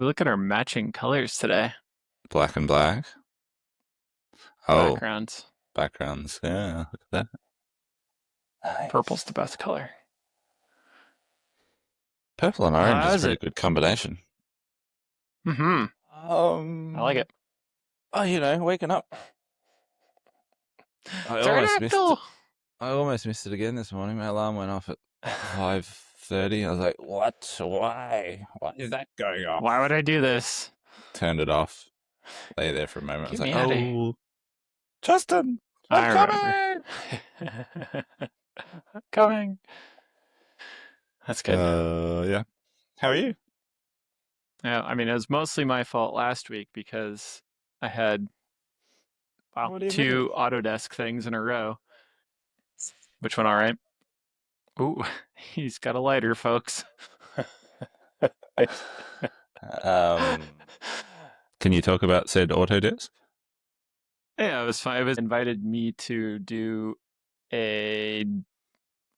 Look at our matching colors today. Black and black. Oh, Backgrounds. backgrounds. Yeah, look at that. Purple's Nice. the best color. Purple and orange is a How's pretty it? good combination. Mm-hmm. I like Um, it. waking up. I almost missed it. Pterodactyl! I almost missed it again this morning. My alarm went off at 5:30. I was like, "What? Why? Why is that going Why would off?" I do this? Turned it off. Lay there for a moment. I was Get like, me out of here. "Oh, Justin, I'm I remember. coming." Coming. That's good. Yeah. How are you? Yeah, I mean, it was mostly my fault last week because I had, well, What do you mean? two Autodesk things in a row. Which one, all right? Ooh, he's got a lighter, folks. Um, can you talk about said Autodesk? Yeah, it was fine. It was invited me to do a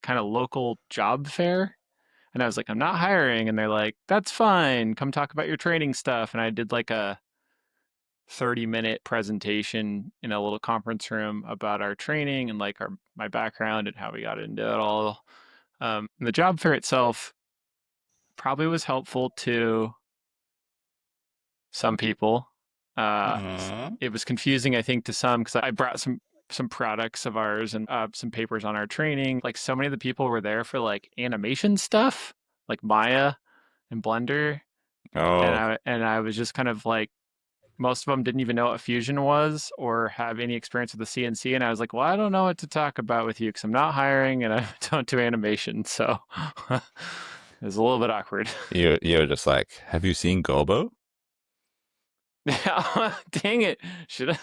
kind of local job fair. And I was like, I'm not hiring. And they're like, that's fine. Come talk about your training stuff. And I did like a 30-minute presentation in a little conference room about our training and like my background and how we got into it all. The job fair itself probably was helpful to some people. Uh, Mm. it was confusing, I think, to some because I brought some products of ours and some papers on our training. Like so many of the people were there for like animation stuff, like Maya and Blender, and Oh, I was just kind of like most of them didn't even know what Fusion was or have any experience with the CNC, and I was like, well, I don't know what to talk about with you because I'm not hiring and I don't do animation, so it was a little bit awkward. you're just like, have you seen Gobo? Yeah, dang it, should have.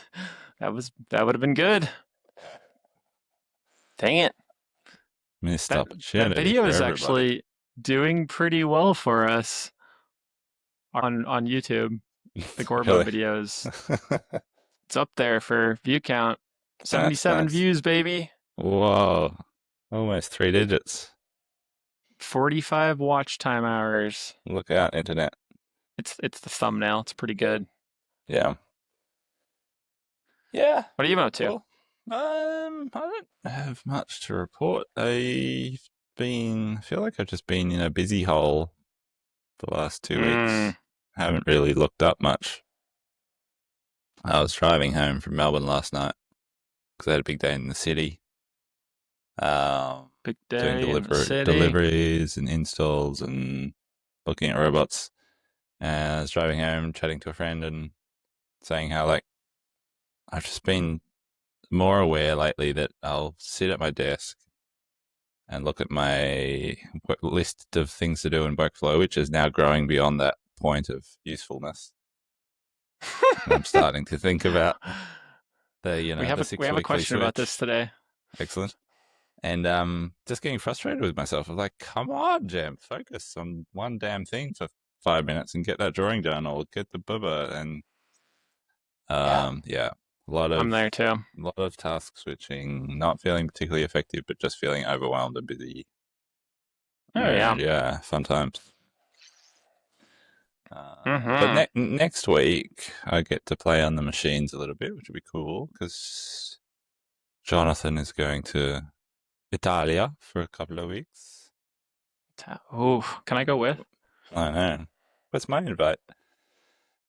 That would have been good. Dang it. Missed That opportunity video for is everybody. actually doing pretty well for us on YouTube. The Gorbo Really? videos. It's up there for view count. That's 77 nice. views, baby. Whoa, almost three digits. 45 watch time hours. Look out, internet. It's the thumbnail. It's pretty good. Yeah. Yeah. What are you up to? Cool. I don't have much to report. I feel like I've just been in a busy hole the last 2 weeks. Mm, Haven't really looked up much. I was driving home from Melbourne last night because I had a big day in the city. Um, big doing day in the city. deliveries and installs and looking at robots. And I was driving home, chatting to a friend, and saying how like I've just been more aware lately that I'll sit at my desk and look at my list of things to do in workflow, which is now growing beyond that point of usefulness. And I'm starting to think about the We six have a weekly question about this switch. today. Excellent. And just getting frustrated with myself. I'm like, come on, Jam, focus on one damn thing for 5 minutes and get that drawing done, or get the bubba. And Yeah, yeah, I'm there too. a lot of task switching, not feeling particularly effective, but just feeling overwhelmed and busy. Oh yeah. And yeah, fun times. But Mm-hmm. next week, I get to play on the machines a little bit, which would be cool because Jonathan is going to Italia for a couple of weeks. Oh, can I go with? I know. What's my invite?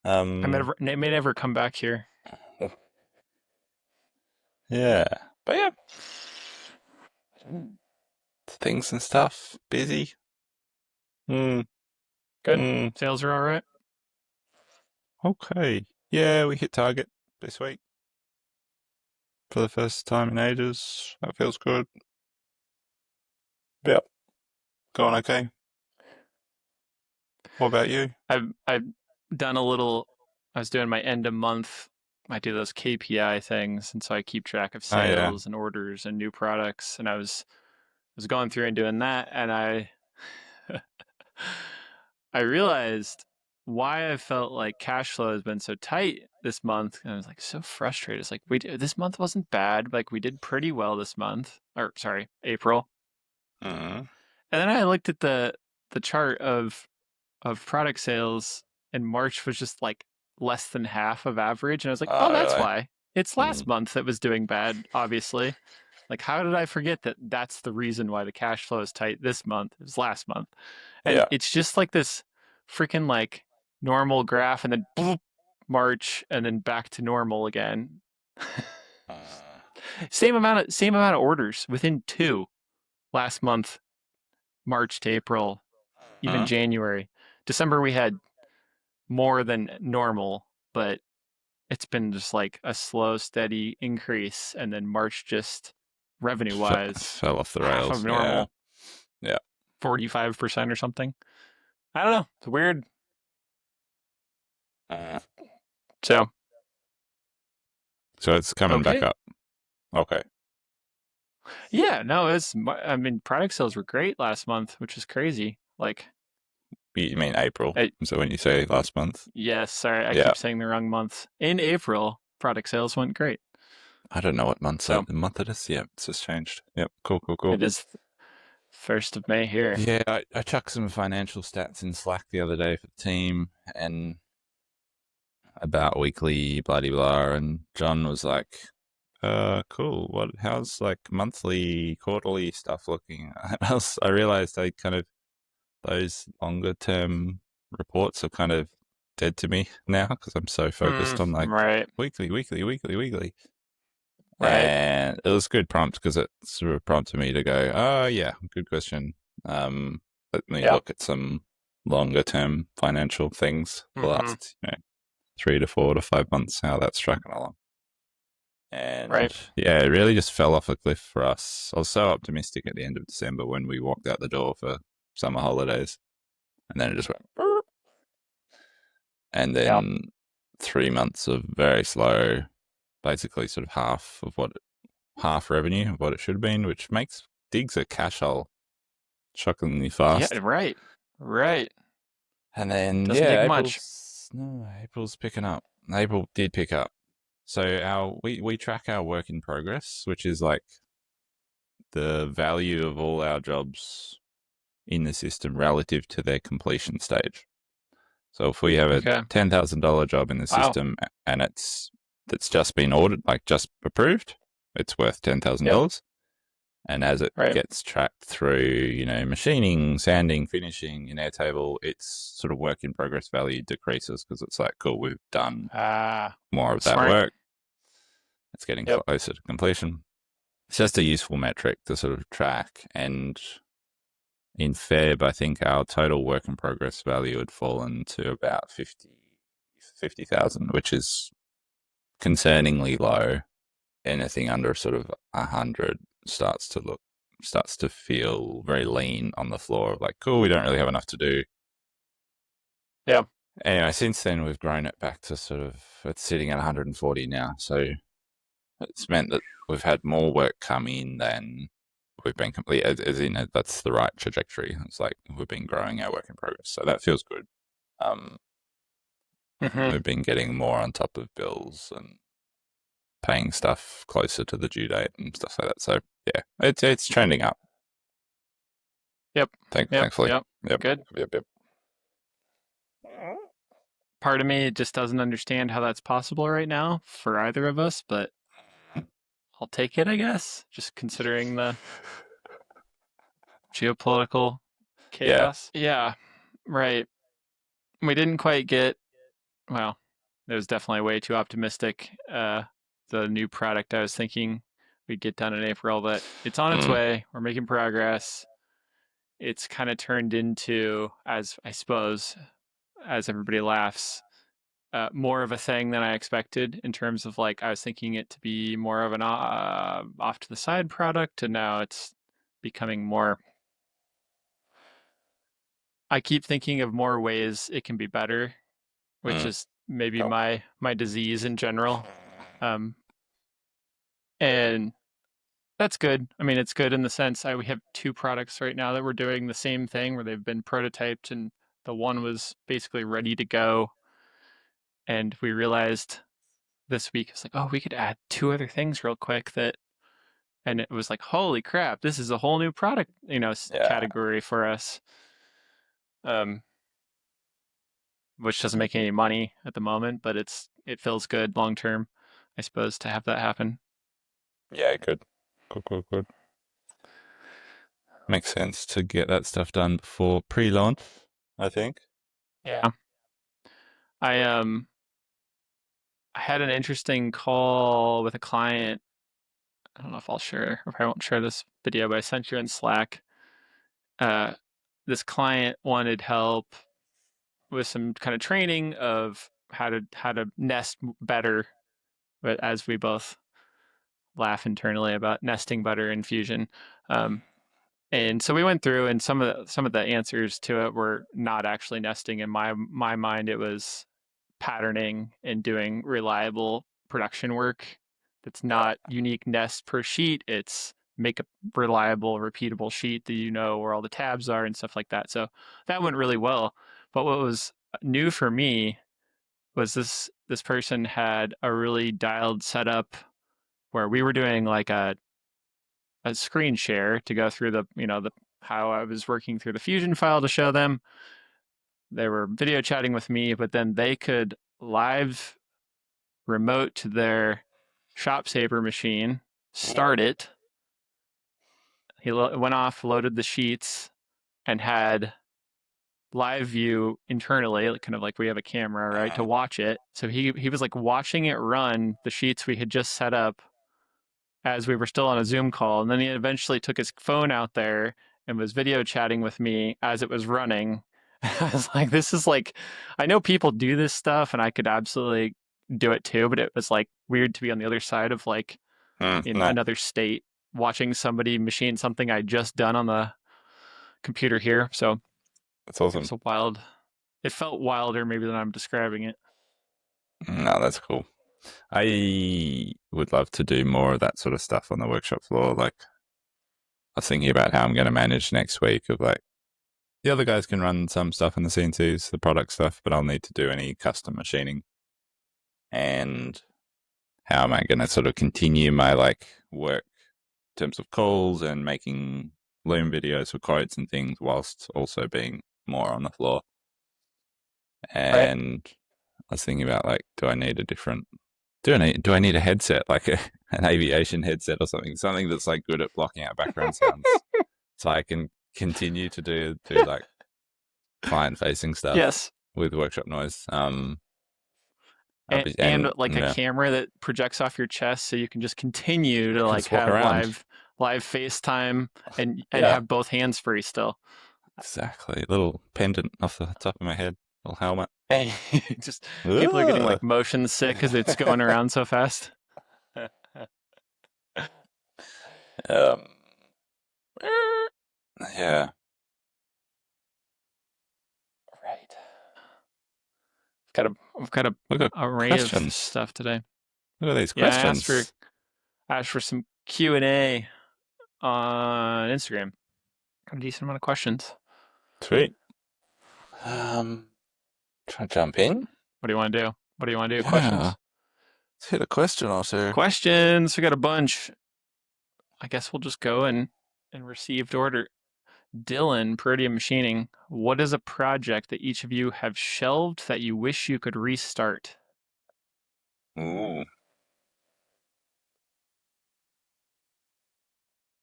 Um, It may never come back here. yeah. But yeah, things and stuff. Busy. Mm, Good. mm, Sales are all right. okay. Yeah, we hit target this week for the first time in ages. That feels good. Yep, going okay. What about you? I've done a little. I was doing my end of month. I do those KPI things, and so I keep track of Oh yeah. sales and orders and new products. And I was going through and doing that, and I realized why I felt like cash flow has been so tight this month. And I was like so frustrated. It's like this month wasn't bad. Like we did pretty well this month, or sorry, April. Mm. And then I looked at the chart of product sales and March was just like less than half of average. And I was like, oh, Oh, that's really? why. It's Mm. last month that was doing bad, obviously. Like, how did I forget that that's the reason why the cash flow is tight this month? It was last month. And Yeah. it's just like this freaking like normal graph and then boop, March and then back to normal again. Uh, Same amount of orders within two last month, March to April, even uh, January. December we had more than normal, but it's been just like a slow, steady increase. And then March just revenue wise, fell off the half of rails. Yeah. normal, Yeah. 45% or something. I don't know. It's weird. Uh, So, so it's coming back okay. up. Okay. Yeah, no, I mean, product sales were great last month, which is crazy. Like, You mean April? I, So when you say last month? yes, sorry, I Yeah. keep saying the wrong month. In April, product sales went great. I don't know what So, the month it is. Yeah, it's just changed. Yep. Cool, cool, cool. it is 1st of May here. Yeah, I chucked some financial stats in Slack the other day for the team and about weekly bloody blah, and John was like, cool. How's like monthly, quarterly stuff looking?" And I realized I kind of those longer term reports are kind of dead to me now because I'm so focused on like Right, weekly, weekly, weekly, weekly. right. And it was a good prompt because it sort of prompted me to go, oh yeah, good question. Let me Yeah. look at some longer term financial things for the Mm-hmm. last 3 to 4 to 5 months, how that's tracking along. Right. And yeah, it really just fell off a cliff for us. I was so optimistic at the end of December when we walked out the door for summer holidays, and then it just went. Burp. And Yeah. then 3 months of very slow, basically sort of half revenue of what it should have been, which makes digs a cash hole shockingly Yeah. fast. Right. Right. And then Doesn't take yeah, much. April's picking up. April did pick up. So we track our work in progress, which is like the value of all our jobs in the system relative to their completion stage. So if we have a Okay. $10,000 job in the Wow. system and that's just been ordered, like just approved, it's worth Yep. $10,000. And as it Right. gets tracked through, machining, sanding, finishing in Airtable, its sort of work in progress value decreases because it's like, cool, we've done Ah, more of that smart. work. It's getting Yep. closer to completion. It's just a useful metric to sort of track. And in Feb, I think our total work in progress value had fallen to about 50,000, which is concerningly low. Anything under sort of 100 starts to feel very lean on the floor. Like, cool, we don't really have enough to do. Yeah. Anyway, since then we've grown it back to sort of it's sitting at 140 now. So it's meant that we've had more work come in than we've been complete. As in, that's the right trajectory. It's like we've been growing our work in progress, so that feels good. Um, Mm-hmm. we've been getting more on top of bills and paying stuff closer to the due date and stuff like that. So yeah, it's trending up. Yep. Yep. Thankfully. Yep. Yep. Good. Yep. Yep. Part of me just doesn't understand how that's possible right now for either of us, but I'll take it, I guess, just considering the geopolitical Yeah. chaos. Yeah. Right. We didn't quite get, well, it was definitely way too optimistic. The new product I was thinking we'd get done in April, but it's on its Mm. way. We're making progress. It's kind of turned into, as I suppose, as everybody laughs, more of a thing than I expected in terms of like I was thinking it to be more of an off to the side product, and now it's becoming more. I keep thinking of more ways it can be better, which Mm. is maybe Cool. my disease in general. Um, and that's good. I mean, it's good in the sense we have two products right now that we're doing the same thing where they've been prototyped and the one was basically ready to go. And we realized this week, it's like, oh, we could add two other things real quick and it was like, holy crap, this is a whole new product, Yeah. category for us. Um, which doesn't make any money at the moment, but it feels good long term, I suppose, to have that happen. Yeah, good. Good, good, good. Makes sense to get that stuff done before pre-launch, I think. Yeah. I I had an interesting call with a client. I don't know if I'll share, if I won't share this video, but I sent you in Slack. Uh, this client wanted help with some kind of training of how to nest better, but as we both laugh internally about nesting better in Fusion. Um, and so we went through, and some of the answers to it were not actually nesting. In my mind, it was patterning and doing reliable production work. That's not unique nest per sheet. It's make a reliable, repeatable sheet that you know where all the tabs are and stuff like that. So that went really well. But what was new for me was this person had a really dialed setup where we were doing like a screen share to go through the how I was working through the Fusion file to show them. They were video chatting with me, but then they could live remote to their Shop Saver machine, start it. He went off, loaded the sheets, and had live view internally, like, kind of like we have a camera, right, to watch it. So he was like watching it run the sheets we had just set up as we were still on a Zoom call. And then he eventually took his phone out there and was video chatting with me as it was running. I was like, this is like, I know people do this stuff and I could absolutely do it too, but it was like weird to be on the other side of like in No, another state watching somebody machine something I just done on the computer here. So that's it was awesome. a wild, it felt wilder maybe than I'm describing it. No, that's cool. I would love to do more of that sort of stuff on the workshop floor. Like, I was thinking about how I'm going to manage next week. Of like, the other guys can run some stuff in the CNCs, the product stuff, but I'll need to do any custom machining. And how am I going to sort of continue my like work in terms of calls and making Loom videos for quotes and things, whilst also being more on the floor. Right. And I was thinking about like, do I need a different do I need a headset, like an aviation headset or something that's like good at blocking out background sounds, so I can continue to do like client facing stuff Yes. with workshop noise. And And like a yeah, camera that projects off your chest so you can just continue I to can like just walk have around. live FaceTime and Yeah, have both hands free still. exactly. Little pendant off the top of my head, little helmet. Hey, just people are getting Ugh. like motion sick because it's going around so fast. um, yeah. Right. We've got a Look at array of questions. stuff today. Look at these Yeah, I asked for questions. asked for some Q&A on Instagram. A decent amount of questions. Sweet. Um, try to jump in. What do you want to do? What do you want to do? Yeah. Questions. Let's hit a question or two. Questions. We got a bunch. I guess we'll just go and received order. Dylan, Palladium Machining. What is a project that each of you have shelved that you wish you could restart? Ooh.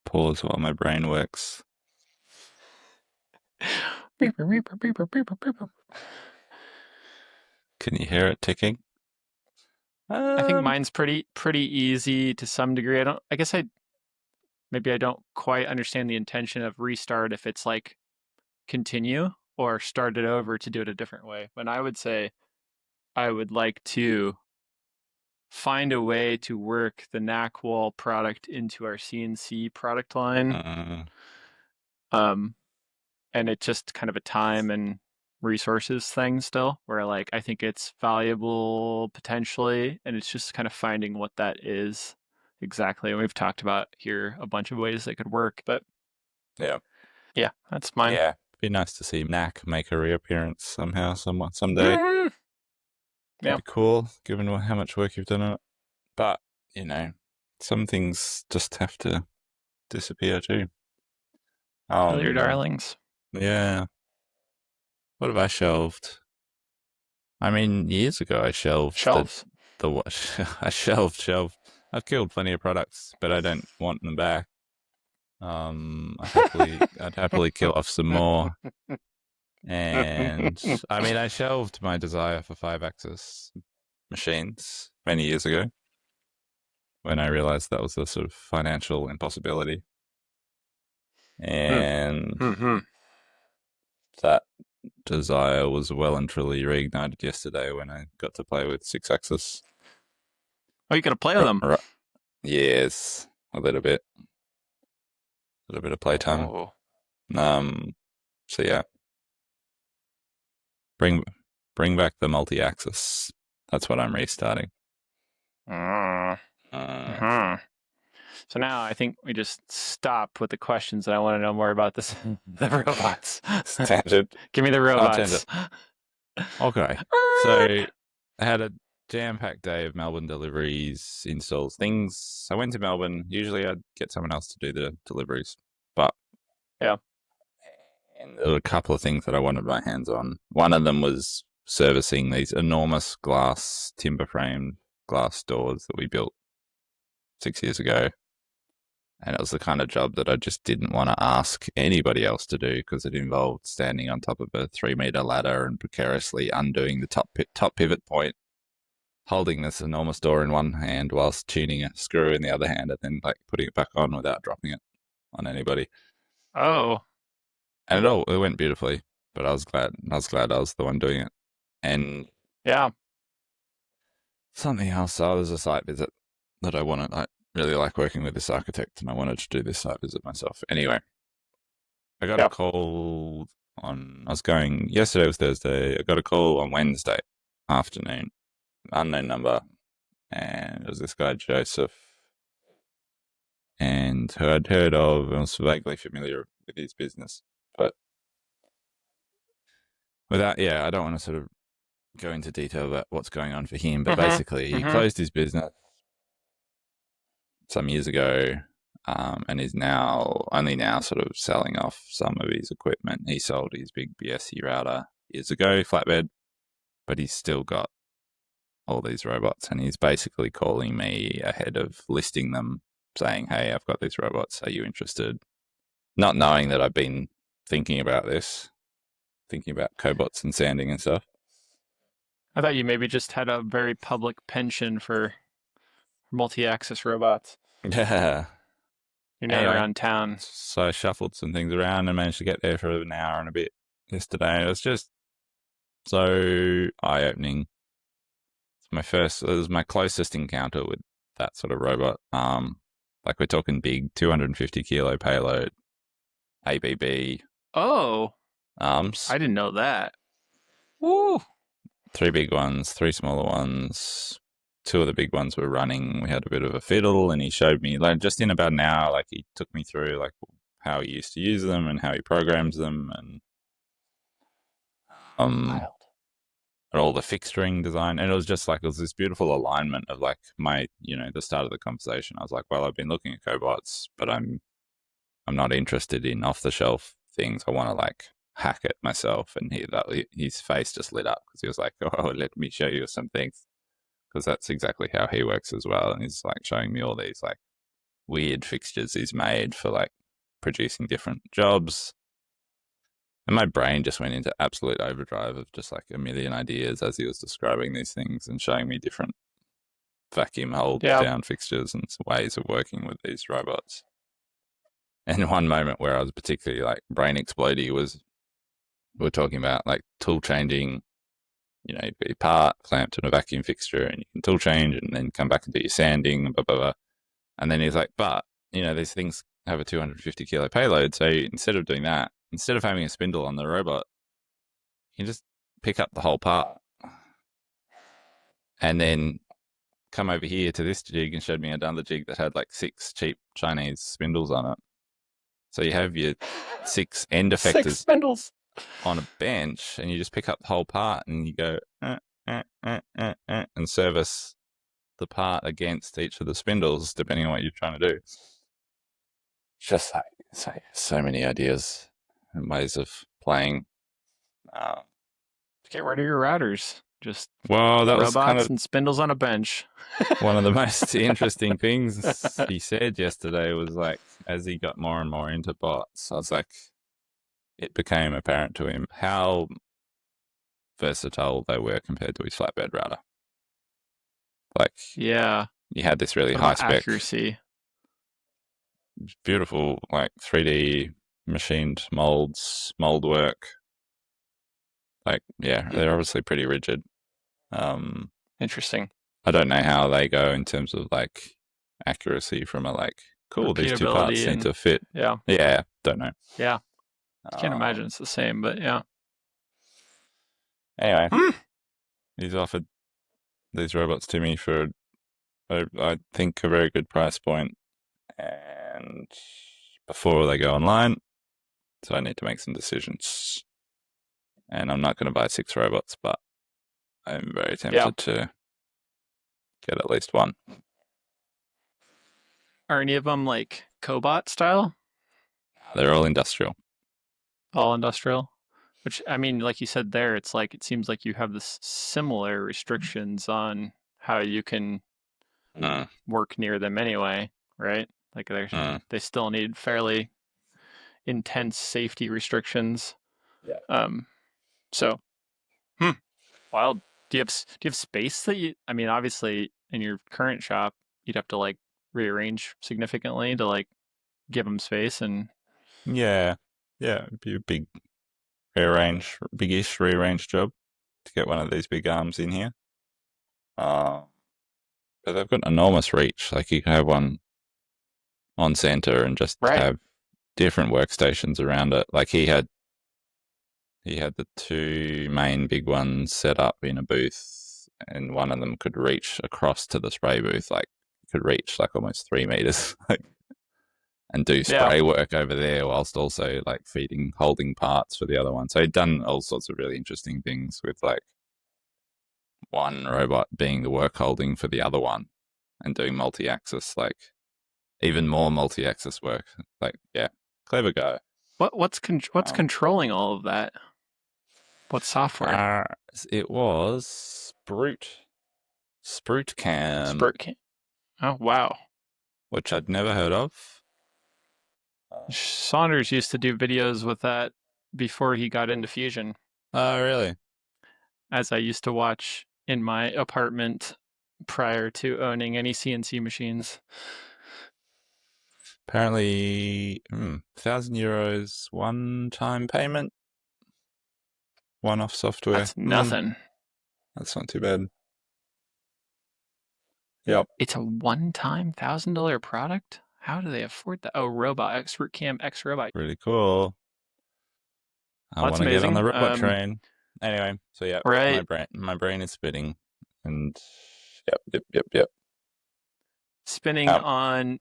Pause while my brain works. Can you hear it ticking? I think Um, mine's pretty easy to some degree. I guess maybe I don't quite understand the intention of restart if it's like continue or start it over to do it a different way. But I would say I would like to find a way to work the knack wall product into our CNC product line. uh, Um, and it's just kind of a time and resources thing still, where like I think it's valuable potentially, and it's just kind of finding what that is exactly. And we've talked about here a bunch of ways that could work, but yeah, yeah, that's mine. yeah. Be nice to see Knack make a reappearance somehow, someday. Mhm. That'd Yeah, be cool, given how much work you've done on it. But some things just have to disappear too. kill your Um, darlings. yeah. What have I shelved? I mean, years ago, I shelved Shelves. the I shelved. I've killed plenty of products, but I don't want them back. I'd happily kill off some more. And I mean, I shelved my desire for 5-axis machines many years ago when I realized that was a sort of financial impossibility. Hmm. And Hmm. that desire was well and truly reignited yesterday when I got to play with 6-axis. Oh, you gotta play with them. Yes, a little bit of playtime. Oh. Um, so yeah, bring bring back the multi-axis. That's what I'm restarting. Uh, Uh-huh. So now I think we just stop with the questions that I want to know more about this the robots. tangent. Give me the Oh, tangent. robots. Okay, so I had a jam-packed day of Melbourne deliveries, installs, things. I went to Melbourne. Usually, I'd get someone else to do the deliveries, but Yeah. and there were a couple of things that I wanted my hands on. One of them was servicing these enormous glass timber framed glass doors that we built 6 years ago. And it was the kind of job that I just didn't want to ask anybody else to do because it involved standing on top of a 3 meter ladder and precariously undoing the top pivot point, holding this enormous door in one hand whilst tuning a screw in the other hand, and then like putting it back on without dropping it on anybody. Oh. And it went beautifully, but I was glad I was the one doing it. And Yeah. something else, I was a site visit that I wanted. I really like working with this architect, and I wanted to do this site visit myself. Anyway, I got a Yeah. call on. I was going. Yesterday was Thursday. I got a call on Wednesday afternoon, unknown number, and it was this guy Joseph, and who I'd heard of and was vaguely familiar with his business, but yeah, I don't want to sort of go into detail about what's going on for him, but basically Mm-hmm. he Mm-hmm. closed his business some years ago, and is now only now sort of selling off some of his equipment. He sold his big BSC router years ago, flatbed, but he's still got all these robots, and he's basically calling me ahead of listing them, saying, "Hey, I've got these robots. Are you interested?" Not knowing that I've been thinking about this, thinking about cobots and sanding and stuff. I thought you maybe just had a very public penchant for multi-axis robots. Yeah. You're not Anyway, around town. so I shuffled some things around and managed to get there for an hour and a bit yesterday. It was just so eye opening. It was my closest encounter with that sort of robot. Like we're talking big 250 kilo payload, ABB Oh, arms, I didn't know that. Woo. 3 big ones, 3 smaller ones. 2 of the big ones were running. We had a bit of a fiddle, and he showed me like just in about an hour. Like he took me through like how he used to use them and how he programs them, and um Wild. and all the fixturing design. And it was just like, it was this beautiful alignment of like the start of the conversation. I was like, well, I've been looking at cobots, but I'm not interested in off the shelf things. I want to like hack it myself. And his face just lit up because he was like, oh, let me show you some things. Because that's exactly how he works as well. And he's like showing me all these like weird fixtures he's made for like producing different jobs. And my brain just went into absolute overdrive of just like a million ideas as he was describing these things and showing me different vacuum hold Yeah. down fixtures and ways of working with these robots. And one moment where I was particularly like brain explodey was we were talking about like tool changing, you put your part clamped in a vacuum fixture and you can tool change and then come back and do your sanding, blah, blah, blah. And then he's like, but, these things have a 250 kilo payload. So instead of doing that, instead of having a spindle on the robot, you can just pick up the whole part and then come over here to this jig and showed me another jig that had like 6 cheap Chinese spindles on it. So you have your 6 end Six effectors spindles. on a bench and you just pick up the whole part and you go and service the part against each of the spindles depending on what you're trying to do. Just like so many ideas and ways of playing. Get rid of your routers. Just Well, that was kind robots of and spindles on a bench. one of the most interesting things he said yesterday was like, as he got more and more into bots, I was like, it became apparent to him how versatile they were compared to his flatbed router. Like, Yeah. you had this really What high about spec, accuracy? beautiful, like 3D machined molds, mold work. Like, yeah, Hmm. they're obviously pretty rigid. Um, Interesting. I don't know how they go in terms of like accuracy from a like, cool, these two Repeatability parts need and to fit. yeah. Yeah, don't know. Yeah. I can't imagine Um, it's the same, but yeah. anyway, Hmm. he's offered these robots to me for, I think, a very good price point, and before they go online, so I need to make some decisions. And I'm not going to buy 6 robots, but I'm very Yeah. tempted to get at least one. Are any of them like cobot style? They're all industrial. All industrial? Which, I mean, like you said there, it's like it seems like you have this similar restrictions on how you can Mm, work near them anyway, right? Like mm. they still need fairly intense safety restrictions. Yeah. Um, so, hmm, wild. Do you have space that you? I mean, obviously, in your current shop, you'd have to like rearrange significantly to like give them space and Yeah. Yeah. It'd be a big rearrange, big-ish rearrange job to get one of these big arms in here. Uh, but they've got enormous reach. Like you can have one on center and just right. have different workstations around it. Like he had the 2 main big ones set up in a booth, and one of them could reach across to the spray booth, like could reach like almost 3 meters, like, and do Yeah. spray work over there whilst also like feeding holding parts for the other one. So he'd done all sorts of really interesting things with like one robot being the work holding for the other one and doing multi-axis, like even more multi-axis work. Like, yeah, clever guy. What's Um, controlling all of that? What software? uh, it was Sprute Cam, Spurt can. Oh wow. which I'd never heard of. Uh, Saunders used to do videos with that before he got into Fusion, oh, really? as I used to watch in my apartment prior to owning any CNC machines. Apparently, €1,000 one-time payment, one-off software. That's nothing. That's not too bad. Yep. It's a one-time $1,000 product. How do they afford that? Oh, Robot Expert Cam X Robot. Really cool. I Well, that's want to get on the amazing. robot train. Anyway, so yeah, my Right. brain is spinning, and yep. Spinning Um, on.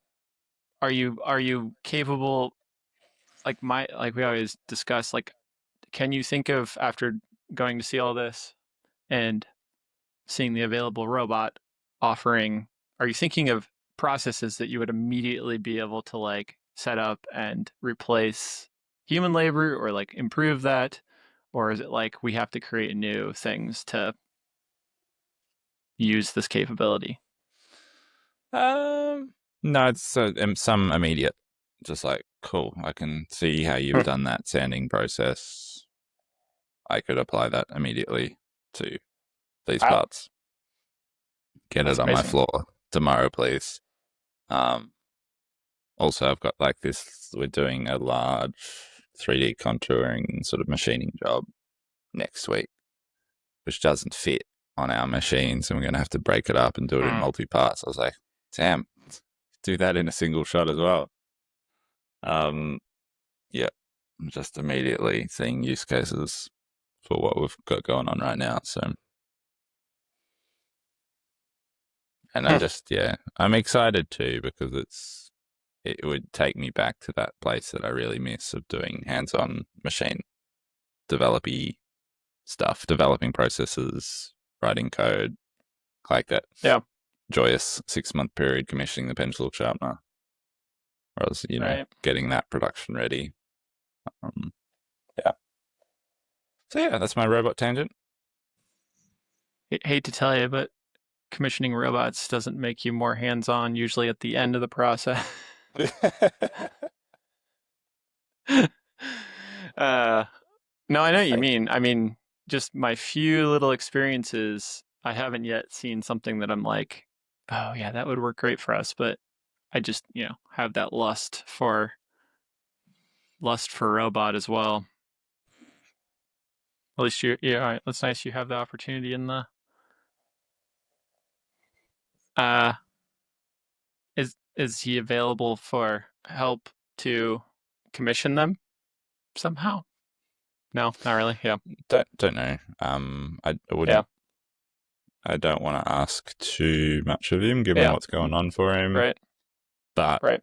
Are you capable? Like we always discuss. Like, can you think of after going to see all this and seeing the available robot offering, are you thinking of processes that you would immediately be able to like set up and replace human labor or like improve that? Or is it like we have to create new things to use this capability? no, it's some immediate. Just like cool. I can see how you've Hmm. done that sanding process. I could apply that immediately to these Wow, parts. Get it that's on my amazing. floor tomorrow, please. Um, also, I've got like this. We're doing a large 3D contouring sort of machining job next week, which doesn't fit on our machines, and we're going to have to break it up and do it in Hmm. multi parts. I was like, damn, do that in a single shot as well. Um, yeah, I'm just immediately seeing use cases for what we've got going on right now. So, and Hmm. I'm excited too because it would take me back to that place that I really miss of doing hands-on machine developy stuff, developing processes, writing code, like that Yeah, joyous 6-month period commissioning the pencil sharpener, or else, right. getting that production ready. Um, yeah. So yeah, that's my robot tangent. hate to tell you, but commissioning robots doesn't make you more hands-on. Usually at the end of the process. uh, no, I know what you Like, mean. I mean, just my few little experiences, I haven't yet seen something that I'm like, oh yeah, that would work great for us. But I just, have that lust for robot as well. At least yeah, that's nice. You have the opportunity in the. Uh, is he available for help to commission them somehow? No, not really. Yeah, don't know. I yeah, wouldn't. I don't want to ask too much of him, given yeah. what's going on for him. Right, But right.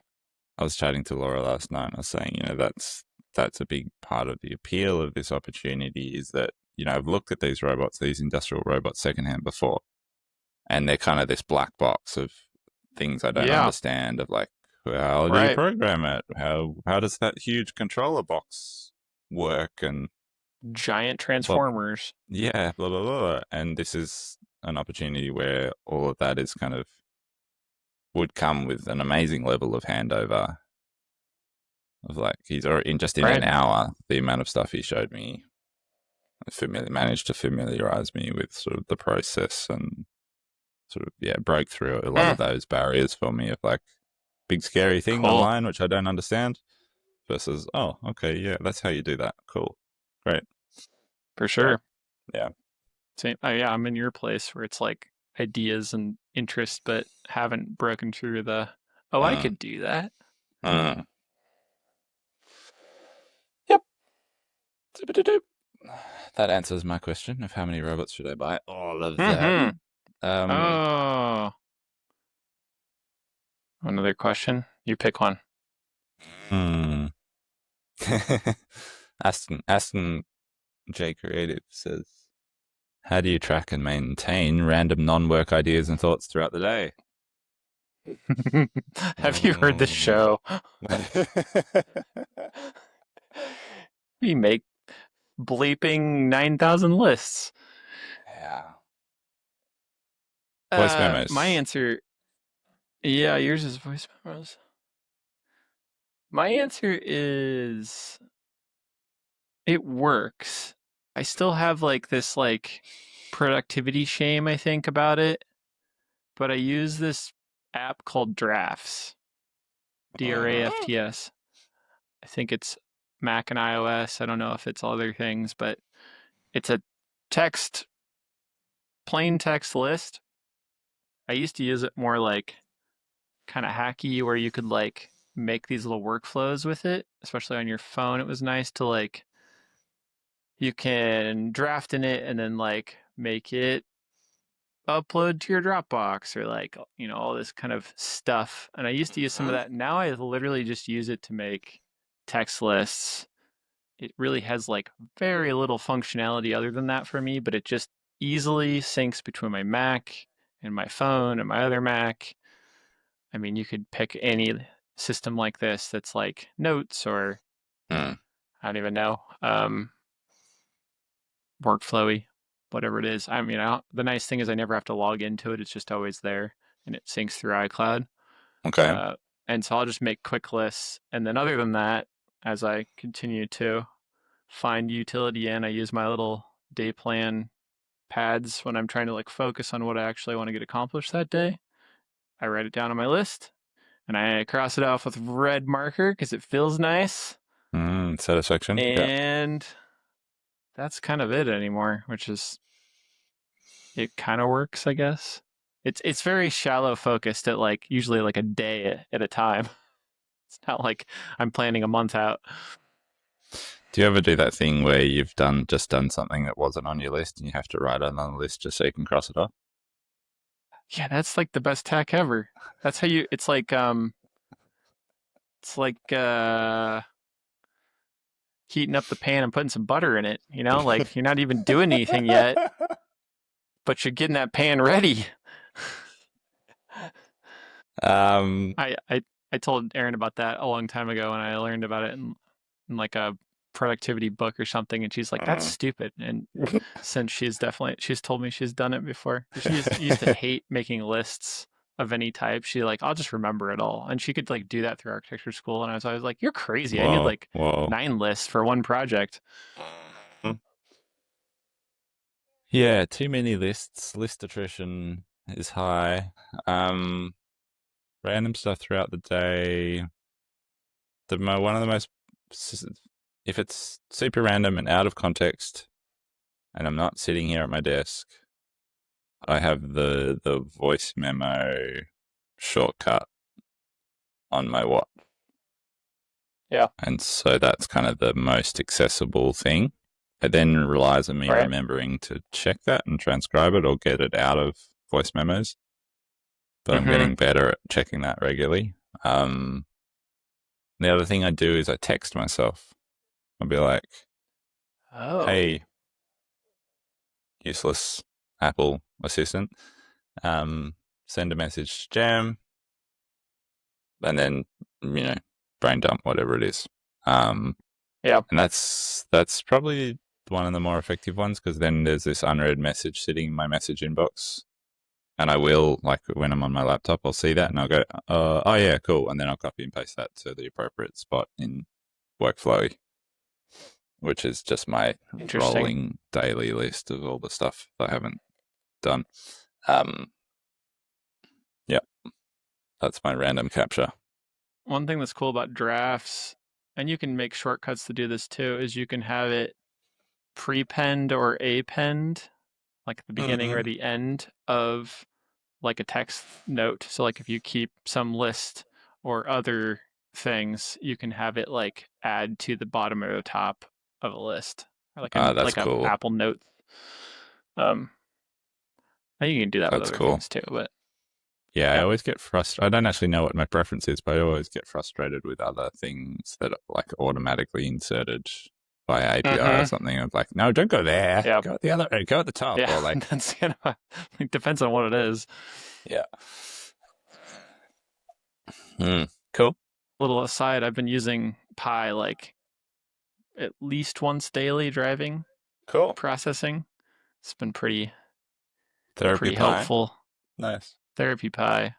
I was chatting to Laura last night, and I was saying, that's a big part of the appeal of this opportunity is that I've looked at these robots, these industrial robots, secondhand before, and they're kind of this black box of things I don't Yeah, understand. Of like, how do you right. program it? How does that huge controller box work? And Giant blah, transformers. yeah, blah blah blah. And this is an opportunity where all of that is kind of would come with an amazing level of handover. Of like he's already in just in an Right. hour, the amount of stuff he showed me, managed to familiarize me with sort of the process and sort of broke through a lot Mm, of those barriers for me of like big scary thing cool. online which I don't understand versus oh okay yeah that's how you do that cool great For great sure. yeah Same. Yeah, I'm in your place where it's like ideas and interest, but haven't broken through the. Oh, I uh, could do that. uh. Yep. That answers my question of how many robots should I buy all of Hmm. them um Oh, another question. You pick one. hmm. Aston J Creative says how do you track and maintain random non-work ideas and thoughts throughout the day? Have you heard this Mm. show? We make bleeping 9,000 lists. Yeah. Voice My memos. answer, yeah, yours is voice memos. My answer is it works. I still have like this like productivity shame, I think, about it, but I use this app called Drafts, Drafts. I think it's Mac and iOS. I don't know if it's other things, but it's a text, plain text list. I used to use it more like kind of hacky where you could like make these little workflows with it, especially on your phone. It was nice to like you can draft in it and then like make it upload to your Dropbox or like all this kind of stuff. And I used to use some of that. Now I literally just use it to make text lists. It really has like very little functionality other than that for me, but it just easily syncs between my Mac and my phone and my other Mac. I mean, you could pick any system like this that's like notes or Mm. I don't even know, workflowy, whatever it is. I mean, the nice thing is I never have to log into it. It's just always there and it syncs through iCloud. Okay. Uh, and so I'll just make quick lists. And then other than that, as I continue to find utility in, I use my little day plan pads when I'm trying to like focus on what I actually want to get accomplished that day. I write it down on my list and I cross it off with red marker because it feels nice. Satisfaction. Yeah. And that's kind of it anymore, which is it kind of works, I guess. It's very shallow focused at like usually like a day at a time. It's not like I'm planning a month out. Do you ever do that thing where you've done something that wasn't on your list and you have to write it on the list just so you can cross it off? Yeah, that's like the best tech ever. That's how you it's like heating up the pan and putting some butter in it, like you're not even doing anything yet, but you're getting that pan ready. um, I I I told Aaron about that a long time ago and I learned about it in like a productivity book or something, and she's like, "That's stupid." And since she's told me she's done it before. She used to hate making lists of any type. She like, I'll just remember it all, and she could like do that through architecture school. And I was always like, "You're crazy. I need Whoa, like whoa. 9 lists for one project." Yeah, too many lists. List attrition is high. Um, Random stuff throughout the day. One of the most, if it's super random and out of context, and I'm not sitting here at my desk, I have the voice memo shortcut on my watch, Yeah. and so that's kind of the most accessible thing. It then relies on me Right. remembering to check that and transcribe it or get it out of voice memos. But I'm Mm-hmm. getting better at checking that regularly. The other thing I do is I text myself. I'll be like, Oh. "Hey, useless Apple assistant, send a message to Jam, and then brain dump whatever it is." Yeah. And that's probably one of the more effective ones because then there's this unread message sitting in my message inbox, and I will like when I'm on my laptop, I'll see that and I'll go, "Oh yeah, cool," and then I'll copy and paste that to the appropriate spot in workflow, which is just my Interesting. rolling daily list of all the stuff I haven't done. Um, yeah, that's my random capture. One thing that's cool about drafts, and you can make shortcuts to do this too, is you can have it prepend or append, like at the beginning or Mm-hmm. the end of like a text note. So like if you keep some list or other things, you can have it like add to the bottom or the top of a list, or That's like a cool. Apple Note. Um, I think you can do that with That's other cool. things too, but Yeah, I yeah. always get frustrated. I don't actually know what my preference is, but I always get frustrated with other things that are like automatically inserted via API or Mm-hmm. something. I'm like, no, don't go there. Yeah. Go at the other. Go at the top, Yeah. or like, That's kind of it depends on what it is. yeah. Cool. Little aside, I've been using Pi like at least once daily driving Cool. processing. It's been Therapy pretty pie. helpful. Nice. Therapy Pi.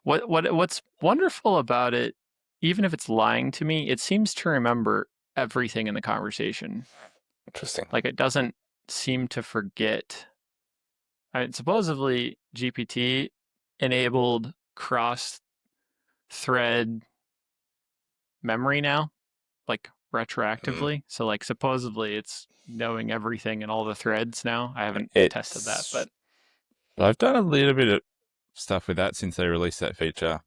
What's wonderful about it, even if it's lying to me, it seems to remember everything in the conversation. Interesting. Like it doesn't seem to forget. I mean, supposedly GPT enabled cross thread memory now, like Mm. retroactively. So like supposedly it's knowing everything in all the threads now. I haven't tested that, It's. but I've done a little bit of stuff with that since they released that feature.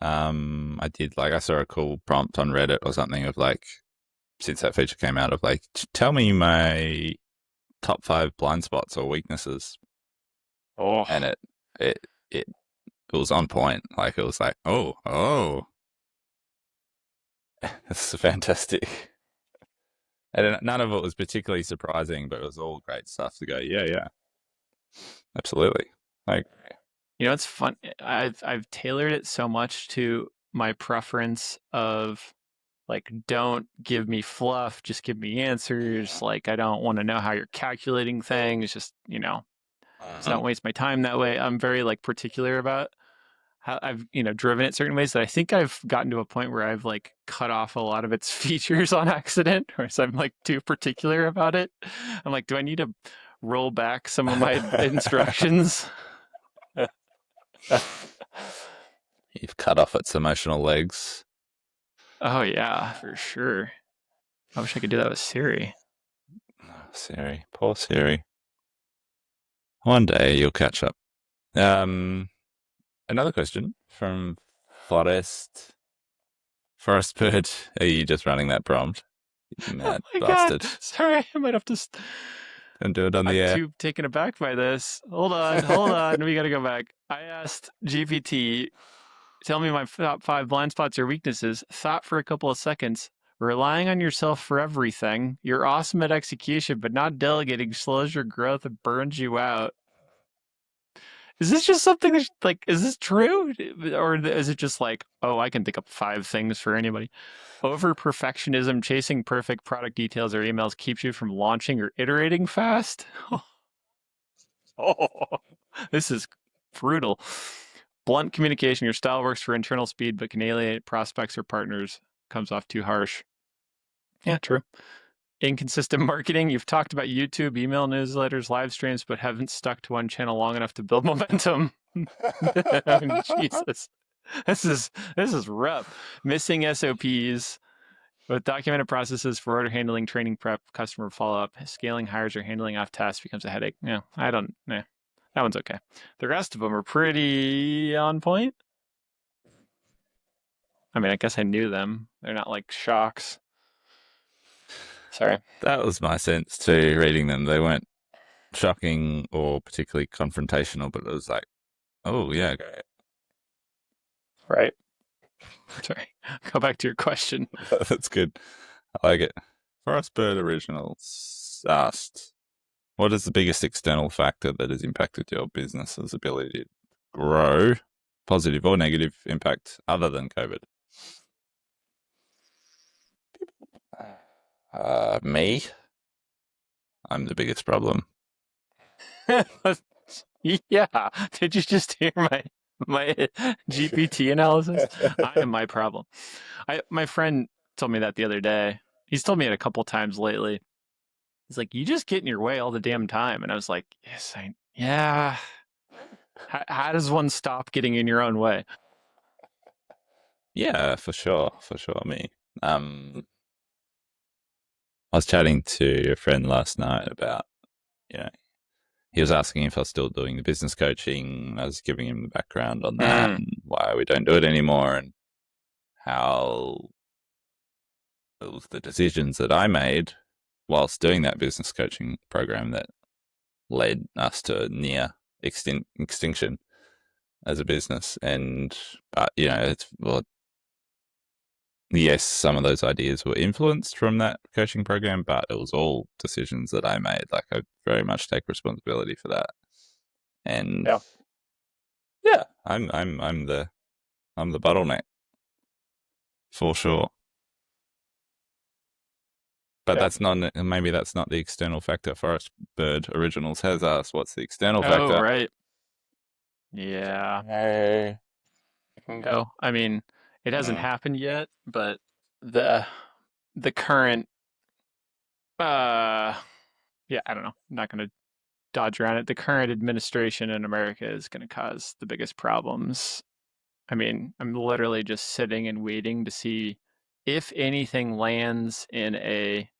I did like I saw a cool prompt on Reddit or something of like since that feature came out of like tell me my top 5 blind spots or weaknesses, and oh, it was on point. Like it was like oh, this is fantastic. And none of it was particularly surprising, but it was all great stuff to go. Yeah, yeah, absolutely. Like it's fun. I've tailored it so much to my preference of like don't give me fluff, just give me answers. Like I don't want to know how you're calculating things. Just don't waste my time that way. I'm very like particular about how I've driven it certain ways that I think I've gotten to a point where I've like cut off a lot of its features on accident, or so I'm like too particular about it. I'm like, do I need to roll back some of my instructions? you've cut off its emotional legs. Oh yeah, for sure. I wish I could do that with Siri. Oh, Siri, poor Siri. One day you'll catch up. Um, Another question from Forest. Forest Bird. Are you just running that prompt? You Oh mad my god, bastard. sorry, I might have to. Don't do it on the I'm air. too taken aback by this. Hold on. We got to go back. I asked GPT, tell me my top 5 blind spots or weaknesses. Thought for a couple of seconds. Relying on yourself for everything. You're awesome at execution, but not delegating slows your growth and burns you out. Is this just something that's like, is this true? Or is it just like, oh, I can think up 5 things for anybody? Over perfectionism, chasing perfect product details or emails keeps you from launching or iterating fast. Oh, this is brutal. Blunt communication, your style works for internal speed, but can alienate prospects or partners. Comes off too harsh. Yeah, true. Inconsistent marketing. You've talked about YouTube, email newsletters, live streams, but haven't stuck to one channel long enough to build momentum. Jesus, this is rough. Missing SOPs with documented processes for order handling, training prep, customer follow up, scaling hires, or handling off tasks becomes a headache. Yeah, I don't. Nah, that one's okay. The rest of them are pretty on point. I mean, I guess I knew them. They're not like shocks. Sorry. That was my sense too, reading them. They weren't shocking or particularly confrontational, but it was like, oh, yeah, great. Right. Sorry. Go back to your question. That's good. I like it. Frostbird Originals asked, what is the biggest external factor that has impacted your business's ability to grow, positive or negative impact other than COVID? Me. I'm the biggest problem. Yeah. Did you just hear my GPT analysis? I am my problem. My friend told me that the other day. He's told me it a couple times lately. He's like, "You just get in your way all the damn time," and I was like, "Yes, yeah." How does one stop getting in your own way? Yeah, for sure. Me. I was chatting to a friend last night about, you know, he was asking if I was still doing the business coaching. I was giving him the background on that Mm, and why we don't do it anymore and how it was the decisions that I made whilst doing that business coaching program that led us to near extinction as a business. And, but, it's, well, yes, some of those ideas were influenced from that coaching program, but it was all decisions that I made. Like I very much take responsibility for that. And yeah, yeah, I'm the bottleneck for sure. But yeah. that's not maybe that's not the external factor. Forest Bird Originals has asked what's the external Oh, factor. right. Yeah, No. I can go. I mean, it hasn't Mm. happened yet, but the the current uh yeah, I don't know. I'm not going to dodge around it. The current administration in America is going to cause the biggest problems. I mean, I'm literally just sitting and waiting to see if anything lands in a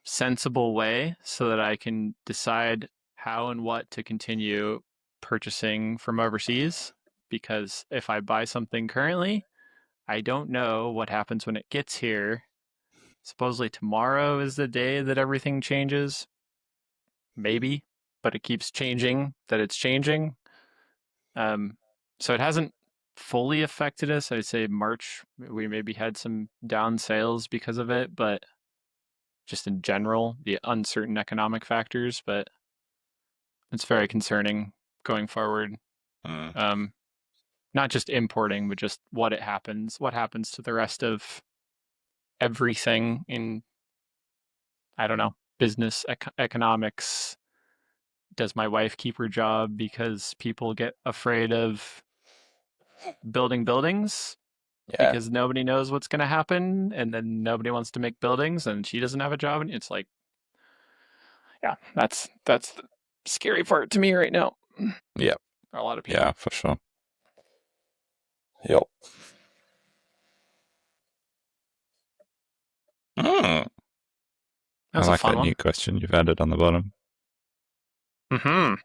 sensible way so that I can decide how and what to continue purchasing from overseas. Because if I buy something currently, I don't know what happens when it gets here. Supposedly tomorrow is the day that everything changes. Maybe, but it keeps changing that it's changing. Um, so it hasn't fully affected us. I'd say March, we maybe had some down sales because of it, but just in general, the uncertain economic factors. But it's very concerning going forward. Mm. Um, Not just importing, but just what happens to the rest of everything in, I don't know, business, economics. Does my wife keep her job because people get afraid of building buildings Yeah. because nobody knows what's going to happen and then nobody wants to make buildings and she doesn't have a job and it's like, yeah, that's the scary part to me right now. Yeah. A lot of Yeah, people. for sure. Yep. Mm. That I was a like fun that new one. question you've added on the bottom. Mhm.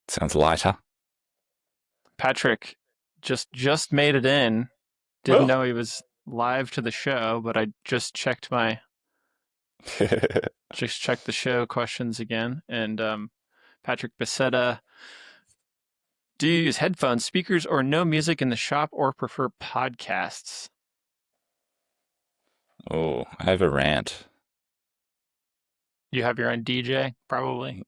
Sounds lighter. Patrick just made it in. Didn't Oh. know he was live to the show, but I just checked the show questions again and Patrick Becerra, do you use headphones, speakers, or no music in the shop or prefer podcasts? Oh, I have a rant. You have your own DJ, probably.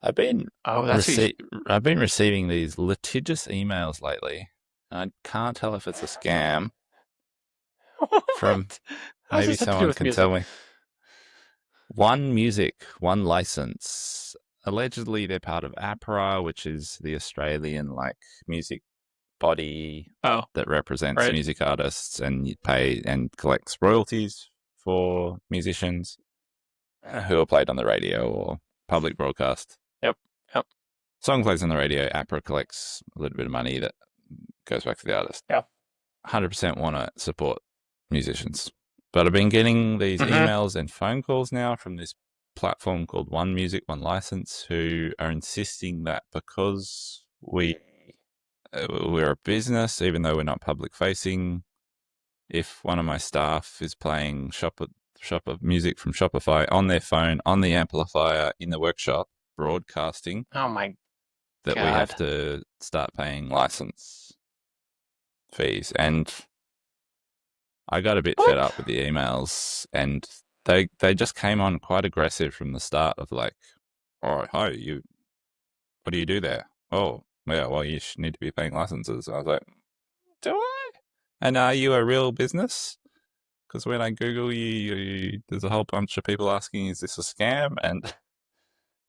I've been Oh, that's what rece- I've been receiving these litigious emails lately. I can't tell if it's a scam from what? How's maybe this have to do someone with can tell music? me. One Music, One License. Allegedly, they're part of APRA, which is the Australian like music body Oh, that represents right. music artists and you pay and collects royalties for musicians who are played on the radio or public broadcast. Yep. Yep. Song plays on the radio, APRA collects a little bit of money that goes back to the artist. Yeah. 100% want to support musicians. But I've been getting these Mm-hmm. emails and phone calls now from this platform called One Music, One License, who are insisting that because we're a business, even though we're not public facing, if one of my staff is playing shop music from Shopify on their phone, on the amplifier in the workshop, broadcasting, Oh my that we have God. to start paying license fees. And I got a bit fed What? up with the emails, and they just came on quite aggressive from the start of like, all right, hi, you, what do you do there? Oh, yeah, well, you need to be paying licenses. I was like, do I? And are you a real business? Because when I Google there's a whole bunch of people asking, is this a scam? And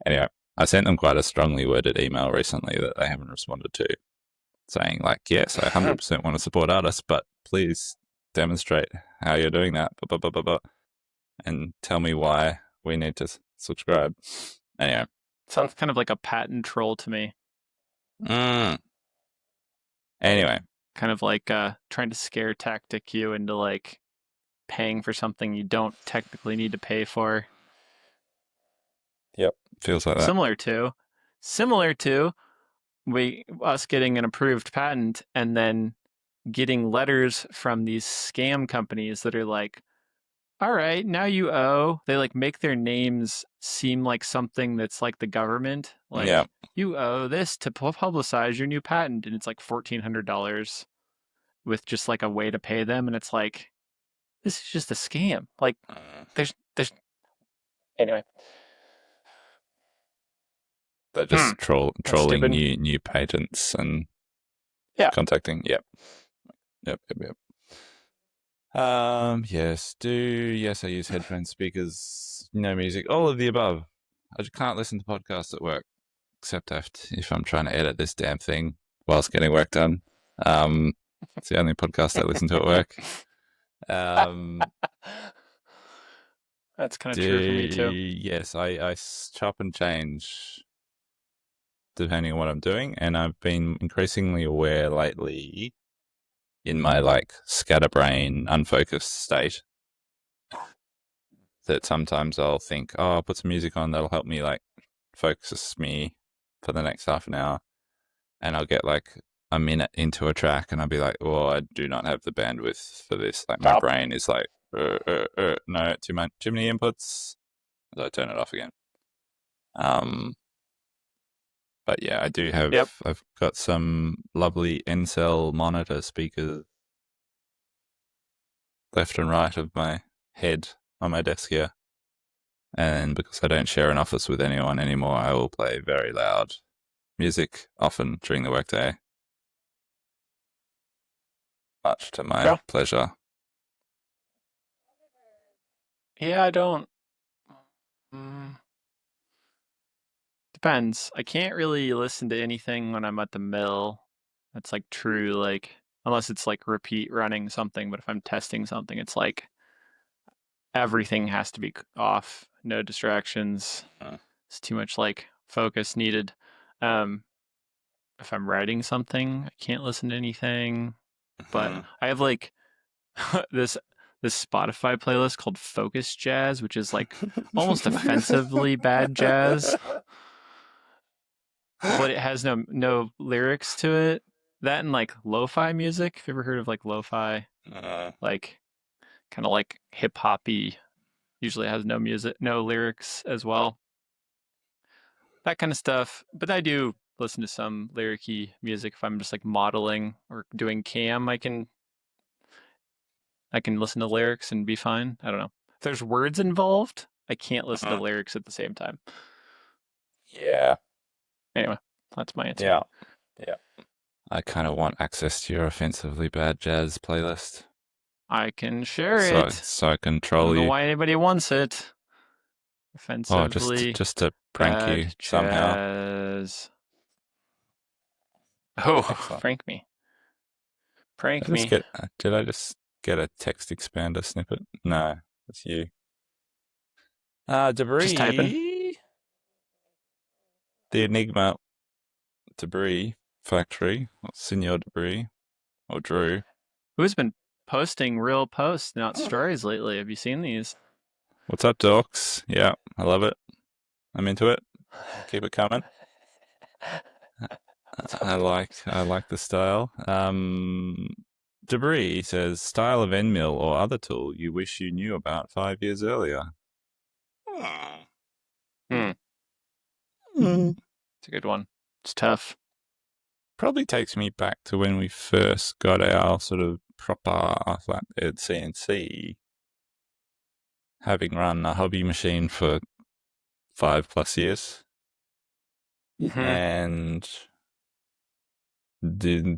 anyway, I sent them quite a strongly worded email recently that they haven't responded to, saying like, yes, I 100% want to support artists, but please demonstrate how you're doing that, blah, blah, blah, blah, blah, and tell me why we need to subscribe. Anyway, Sounds kind of like a patent troll to me. mm, anyway, Kind of like trying to scare tactic you into like paying for something you don't technically need to pay for. yep, feels like that. Similar to, similar to we us getting an approved patent and then getting letters from these scam companies that are like, all right, now you owe. They like make their names seem like something that's like the government. Yeah, Like, you owe this to publicize your new patent. And it's like $1,400 with just like a way to pay them. And it's like, this is just a scam. Like, there's, anyway. they're Hmm. just That's trolling stupid. new patents and Yeah. contacting. Yep, yep, yep, yep. Yes, I use headphone speakers, no music, all of the above. I just can't listen to podcasts at work, except if I'm trying to edit this damn thing whilst getting work done. It's the only podcast I listen to at work. Um, That's kind of true for me too. yes, I chop and change depending on what I'm doing, and I've been increasingly aware lately in my like scatterbrain, unfocused state that sometimes I'll think, oh, I'll put some music on that'll help me like focus me for the next half an hour, and I'll get like a minute into a track, and I'll be like, oh, I do not have the bandwidth for this. Like my Stop. brain is like, no, too many inputs. So I turn it off again. Um, but yeah, I do have. Yep. I've got some lovely N-cell monitor speakers left and right of my head on my desk here. And because I don't share an office with anyone anymore, I will play very loud music often during the workday, much to my Yeah. pleasure. Yeah, I don't. Mm, depends. I can't really listen to anything when I'm at the mill. That's like true, like, unless it's like repeat running something. But if I'm testing something, it's like everything has to be off, no distractions. Uh, It's too much like focus needed. Um, if I'm writing something, I can't listen to anything. But mhm. I have like this this Spotify playlist called Focus Jazz, which is like almost offensively bad jazz, but it has no lyrics to it. That and like lo-fi music. Have you ever heard of like lo-fi? uh, Like kind of like hip hoppy. Usually has no music, no lyrics as well. That kind of stuff. But I do listen to some lyricy music if I'm just like modeling or doing cam. I can listen to lyrics and be fine. I don't know. If there's words involved, I can't listen to uh. lyrics at the same time. Yeah. Anyway, that's my answer. Yeah. Yeah. I kind of want access to your offensively bad jazz playlist, I can share so it. so I can I don't troll know you. why anybody wants it. Oh, Offensively just to prank you bad somehow. jazz. Oh, Excellent. prank me. Prank me. Did I just get a text expander snippet? No, it's you. Just typing. Debris. The Enigma debris factory. Senor Debris or Drew. Who's been posting real posts, not stories lately? Have you seen these? What's up, dorks? Yeah, I love it. I'm into it. Keep it coming. What's up, dorks? I like the style. Debris says style of end mill or other tool you wish you knew about 5 years earlier. Hmm, Hmm. it's a good one. It's tough. Probably takes me back to when we first got our sort of proper flatbed CNC, having run a hobby machine for 5 plus years, Hmm. and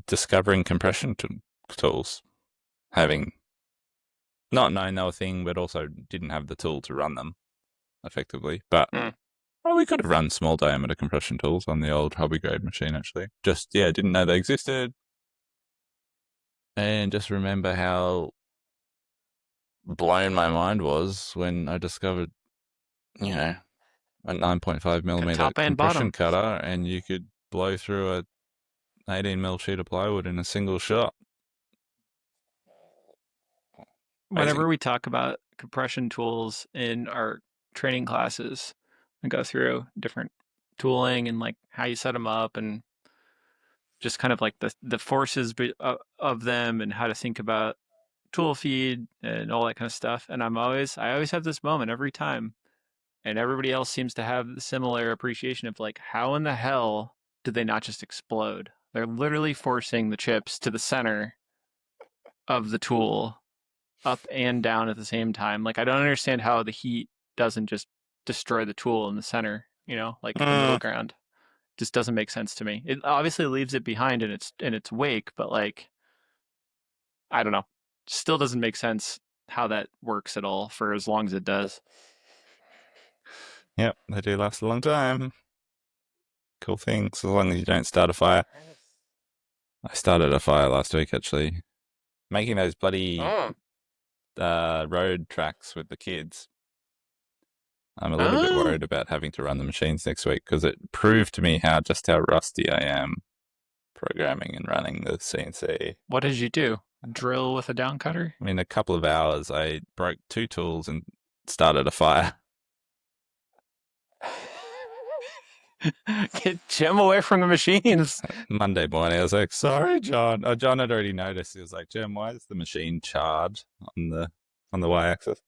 discovering compression tools, having not known they were a thing, but also didn't have the tool to run them effectively. But Hmm. we could have run small diameter compression tools on the old hobby grade machine, actually. Just, yeah, didn't know they existed. And just remember how blown my mind was when I discovered, you know, a 9.5 Got millimeter top and compression bottom. cutter, and you could blow through a 18 mil sheet of plywood in a single shot. Amazing. Whenever we talk about compression tools in our training classes, we go through different tooling and like how you set them up and just kind of like the forces of them and how to think about tool feed and all that kind of stuff. And I always have this moment every time, and everybody else seems to have the similar appreciation of like, how in the hell did they not just explode? They're literally forcing the chips to the center of the tool, up and down at the same time. Like, I don't understand how the heat doesn't just destroy the tool in the center, like the middle Mm, ground. It just doesn't make sense to me. It obviously leaves it behind in its wake, but like, I don't know. Still doesn't make sense how that works at all for as long as it does. yep, they do last a long time. Cool things, as long as you don't start a fire. I started a fire last week, actually. Making those bloody Oh. road tracks with the kids. I'm a little bit Oh. worried about having to run the machines next week because it proved to me just how rusty I am programming and running the CNC. What did you do? Drill with a down cutter? In a couple of hours, I broke two tools and started a fire. Get Jim away from the machines. Monday morning, I was like, "Sorry, John." John had already noticed. He was like, "Jim, why is the machine charred on the y-axis?"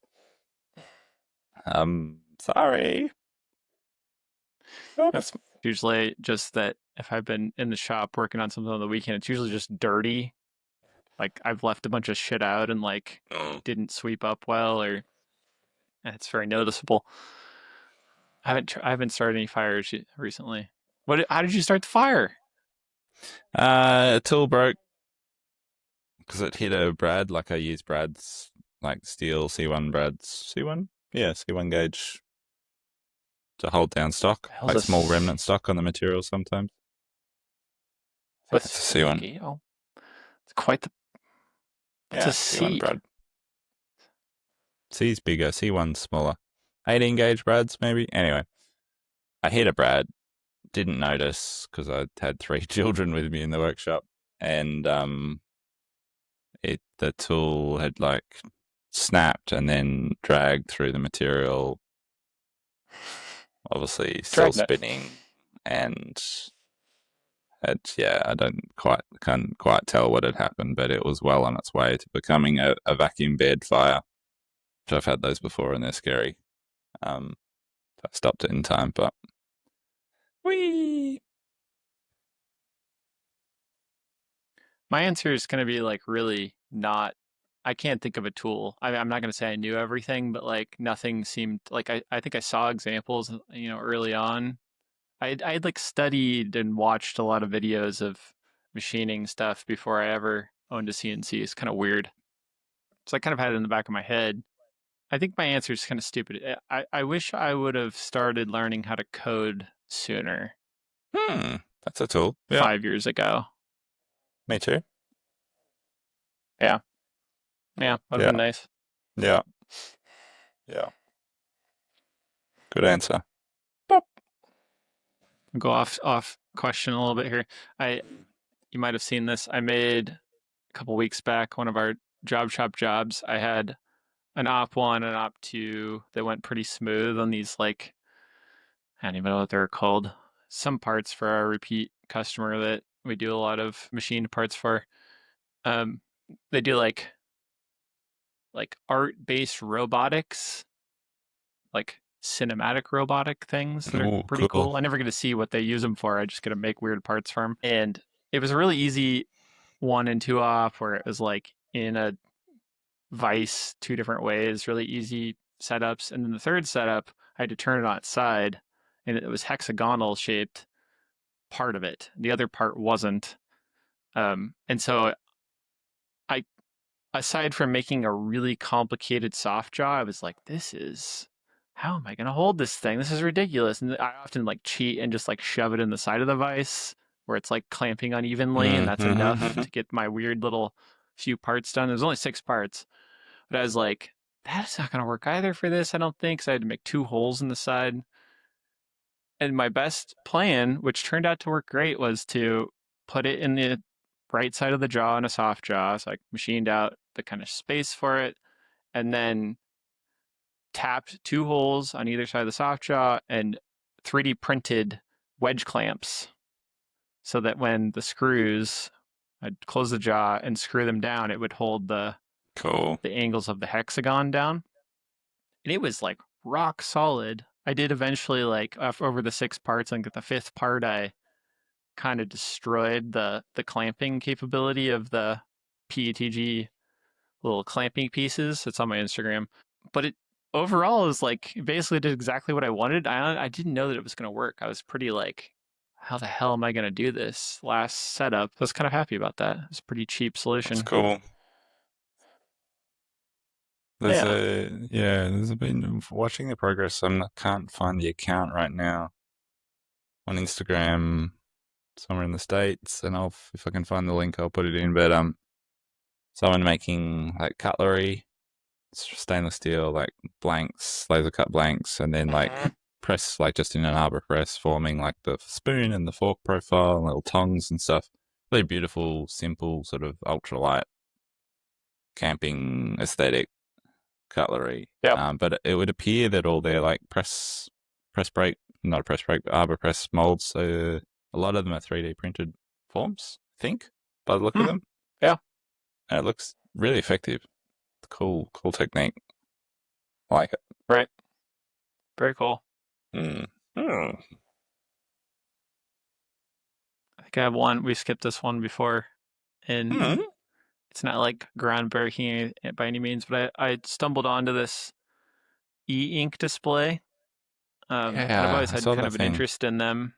Sorry. That's Oops. usually just that if I've been in the shop working on something on the weekend, it's usually just dirty. Like I've left a bunch of shit out and like didn't sweep up well, or it's very noticeable. I haven't started any fires recently. How did you start the fire? A tool broke because it hit a brad. Like I use brads, like steel C1 brads. C1? Yeah, C1 gauge to hold down stock, Hell's like small this? remnant stock on the material sometimes. What's It's a C1. okay? Oh, it's quite the. What's a Yeah, C1 C? brad. C's bigger, C1's smaller. 18 gauge brads, maybe. Anyway, I hit a brad, didn't notice because I had three children with me in the workshop, and the tool had like snapped and then dragged through the material, obviously still Dragnet. spinning, and yeah, I can't quite tell what had happened, but it was well on its way to becoming a vacuum bed fire. Which I've had those before and they're scary. Um, I stopped it in time, but wee. My answer is going to be like really not. I can't think of a tool. I'm not going to say I knew everything, but like nothing seemed like I think I saw examples, early on. I had like studied and watched a lot of videos of machining stuff before I ever owned a CNC. It's kind of weird. So I kind of had it in the back of my head. I think my answer is kind of stupid. I wish I would have started learning how to code sooner, That's a tool. Yeah, 5 years ago. me too. Yeah, yeah, would have Yeah, been nice. yeah, yeah. Good answer. Boop. Go off question a little bit here. I You might have seen this. I made a couple weeks back one of our job shop jobs. I had an op one and an op two that went pretty smooth on these like I don't even know what they're called. Some parts for our repeat customer that we do a lot of machined parts for. Um, they do like art based robotics, like cinematic robotic things that are Oh, pretty cool. cool. I never get to see what they use them for. I just get to make weird parts for them. And it was a really easy one and two off where it was like in a vise two different ways, really easy setups. And then the third setup, I had to turn it on its side and it was hexagonal shaped part of it. The other part wasn't. And so I, aside from making a really complicated soft jaw, I was like, how am I going to hold this thing? This is ridiculous. And I often like cheat and just like shove it in the side of the vise where it's like clamping unevenly. And that's enough Mm-hmm. to get my weird little few parts done. There's only 6 parts, but I was like, that's not going to work either for this, I don't think. So I had to make 2 holes in the side. And my best plan, which turned out to work great, was to put it in the right side of the jaw in a soft jaw. So I machined out the kind of space for it and then tapped 2 holes on either side of the soft jaw and 3D printed wedge clamps so that when the screws, I'd close the jaw and screw them down, it would hold Cool. the angles of the hexagon down. And it was like rock solid. I did eventually like over the 6 parts, and the fifth part, I kind of destroyed the clamping capability of the PETG little clamping pieces. It's on my Instagram, but it overall is like basically did exactly what I wanted. I didn't know that it was going to work. I was pretty like, how the hell am I going to do this? Last setup, I was kind of happy about that. It's a pretty cheap That's solution. cool. Yeah. There's been watching the progress. Can't find the account right now on Instagram somewhere in the States, and if I can find the link, I'll put it in. But someone making like cutlery, stainless steel, like blanks, laser cut blanks, and then like press like just in an arbor press, forming like the spoon and the fork profile, and little tongs and stuff. Really beautiful, simple, sort of ultralight camping aesthetic cutlery. Yep. But it would appear that all their like press brake, not a press brake, but arbor press molds. So a lot of them are 3D printed forms. I think by the look of Hmm. them, Yeah. and it looks really effective. Cool technique. I like it. Right. Very cool. Mm. Mm. I think I have one. We skipped this one before, and Mm. it's not like groundbreaking by any means, but I stumbled onto this e-ink display, and I've Yeah, always I had saw kind that of an thing. interest in them.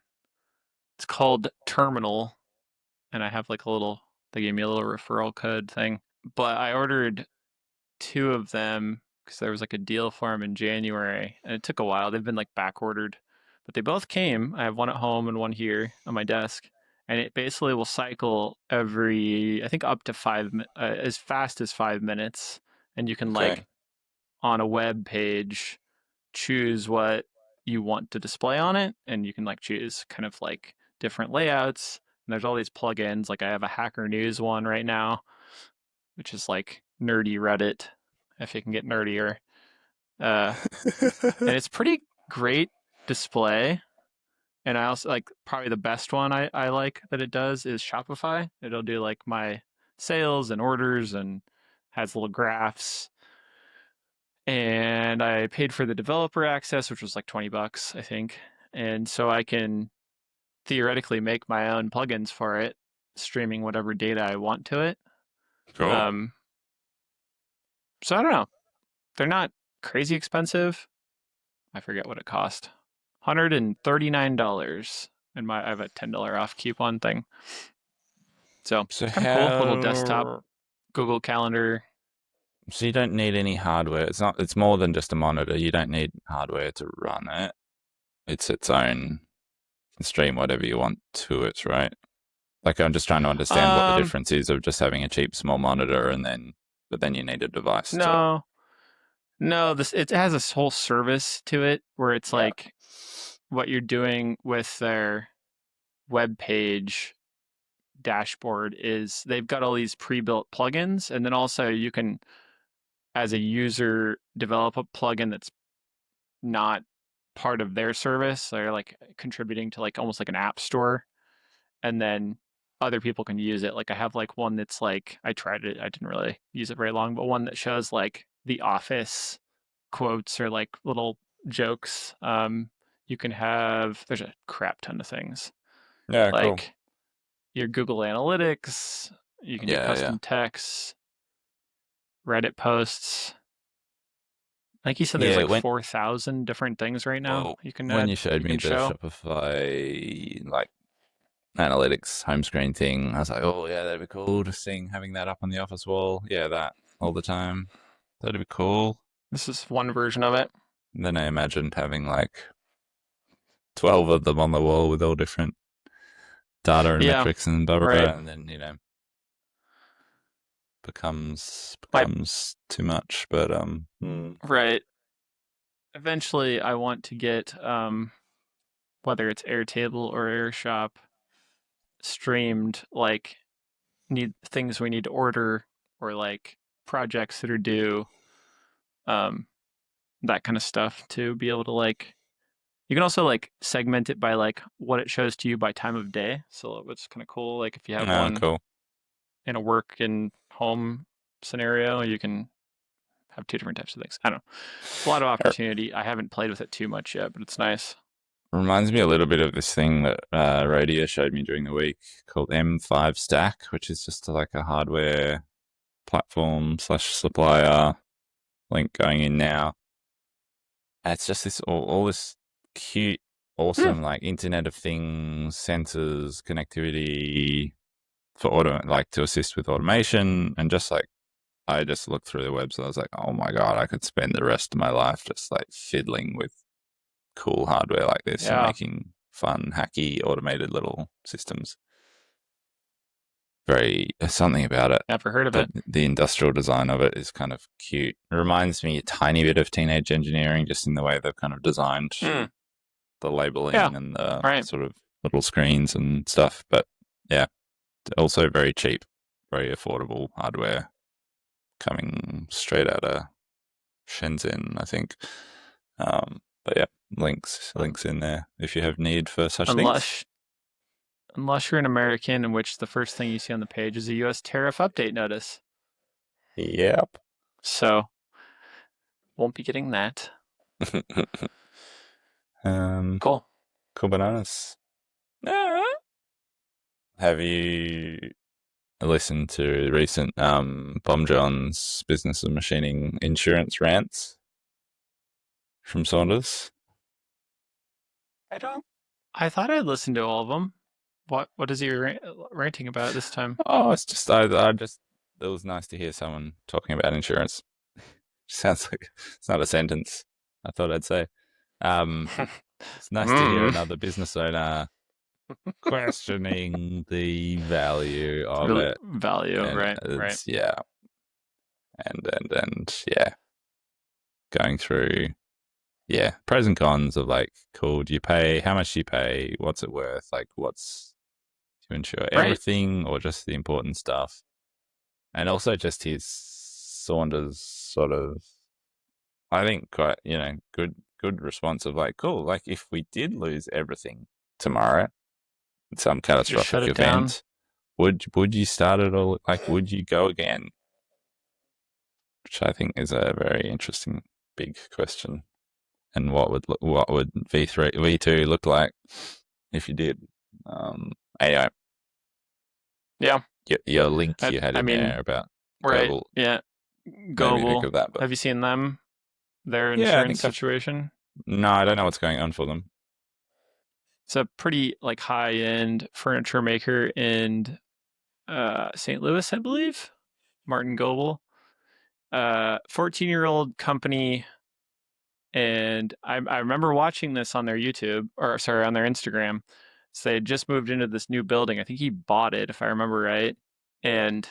It's called Terminal, and I have like a little. They gave me a little referral code thing, but I ordered 2 of them because there was like a deal for them in January, and it took a while. They've been like back ordered, but they both came. I have one at home and one here on my desk, and it basically will cycle every, I think, up to as fast as 5 minutes, and you can Okay, like on a web page choose what you want to display on it, and you can like choose kind of like different layouts. And there's all these plugins. Like I have a Hacker News one right now, which is like nerdy Reddit, if you can get nerdier. Uh, and it's pretty great display. And I also like probably the best one I like that it does is Shopify. It'll do like my sales and orders and has little graphs. And I paid for the developer access, which was like $20, I think. And so I can theoretically make my own plugins for it, streaming whatever data I want to it. cool. Um, so I don't know. They're not crazy expensive. I forget what it cost. $139, and I have a $10 off coupon thing. So So it's kind of cool. Little desktop how? Google Calendar. So you don't need any hardware. It's not. It's more than just a monitor. You don't need hardware to run it. It's its own. You can stream whatever you want to it, right? Like I'm just trying to understand what the Um, difference is of just having a cheap small monitor but then you need a device to. no, no. This it has this whole service to it where it's Yeah. like what you're doing with their web page dashboard is they've got all these pre-built plugins, and then also you can, as a user, develop a plugin that's not part of their service. They're like contributing to like almost like an app store, and then other people can use it. Like I have like one that's like I tried it, I didn't really use it very long, but one that shows like the office quotes or like little jokes. You can have there's a crap ton of things Yeah. Cool. like your Google Analytics. You can do Yeah. Yeah. custom texts, Reddit posts. Like you said, there's Yeah. like 4,000 different things right now Well, you can when add, you showed you me can the show. Shopify like analytics home screen thing, I was like, oh yeah, that'd be cool. Just seeing having that up on the office wall. Yeah, that all the time. That'd be cool. This is one version of it. And then I imagined having like 12 of them on the wall with all different data and Yeah, metrics and blah blah right. blah, and then becomes My becomes too much. But right. Eventually, I want to get whether it's Airtable or AirShop streamed, like need things we need to order or like projects that are due, um, that kind of stuff to be able to like. You can also like segment it by like what it shows to you by time of day. So it's kind of cool. Like if you have oh, one cool. in a work and home scenario, you can have two different types of things. I don't know. It's a lot of It opportunity. I haven't played with it too much yet, but it's nice. reminds me a little bit of this thing that Rodia showed me during the week called M5 Stack, which is just like a hardware platform slash supplier link going in now. And it's just this all this cute, Hmm. awesome like Internet of Things, sensors, connectivity for like to assist with automation, and just like I just looked through the website. I was like, oh my god, I could spend the rest of my life just like fiddling with cool hardware like this and Yeah, making fun, hacky, automated little systems. There's something about it. never heard of it. The industrial design of it is kind of cute. It reminds me a tiny bit of teenage engineering, just in the way they've kind of designed Hmm. the Yeah, labeling and the right. sort of little screens and stuff. But yeah, also very cheap, very affordable hardware coming straight out of Shenzhen, I think. But yeah, links in there if you have need for such things. Unless unless you're an American, in which the first thing you see on the page is a U.S. tariff update notice. Yep. So won't be getting that. um, Cool. cool bananas. Have you listened to recent Bomb John's Business of Machining insurance rants from Saunders? I don't. I thought I'd listened to all of them. What is he ranting about this time? Oh, it's just I just it was nice to hear someone talking about insurance. Sounds like it's not a sentence. I thought I'd say. Um, it's nice to hear Mm. another business owner questioning the value of it, Value, and right, right. it's yeah, and yeah, going through yeah pros and cons of like, cool, do you pay? How much do you pay? What's it worth? Like, what's to insure Right. everything or just the important stuff? And also just his Saunders sort of, I think, quite good response of like, cool, like if we did lose everything tomorrow, some Just shut catastrophic it down. event, would you start it all? Like, would you go again? Which I think is a very interesting big question. And what would V2 look like if you did? Anyway, Yeah. your link you had I in mean, there about right. global Yeah. made me think Global. of that. But Have you seen them? Their yeah, I insurance think I've situation? no, I don't know what's going on for them. It's a pretty like high end furniture maker in St. Louis, I believe. Martin Goebel. 14-year-old company, and I remember watching this on their YouTube, or sorry, on their Instagram. So they had just moved into this new building. I think he bought it, if I remember right. And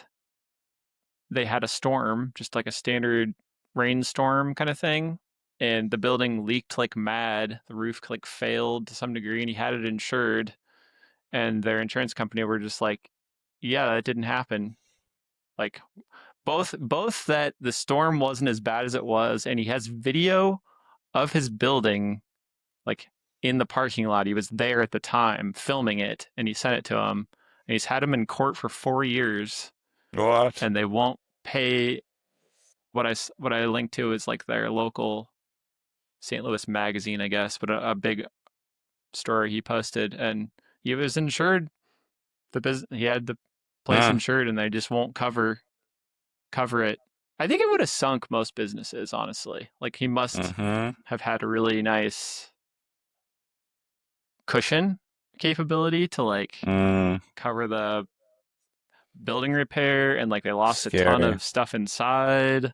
they had a storm, just like a standard rainstorm kind of thing. And the building leaked like mad. The roof like failed to some degree, and he had it insured. And their insurance company were just like, "Yeah, that didn't happen." Like both that the storm wasn't as bad as it was, and he has video of his building like in the parking lot. He was there at the time filming it, and he sent it to him. And he's had him in court for 4 years, What? and they won't pay. What I linked to is like their local St. Louis magazine, I guess, but a big story he posted, and he was insured. He had the place Mm, insured, and they just won't cover it. I think it would have sunk most businesses, honestly. Like he must mm-hmm. have had a really nice cushion capability to like Mm, cover the building repair, and like they lost a ton scary. of stuff inside.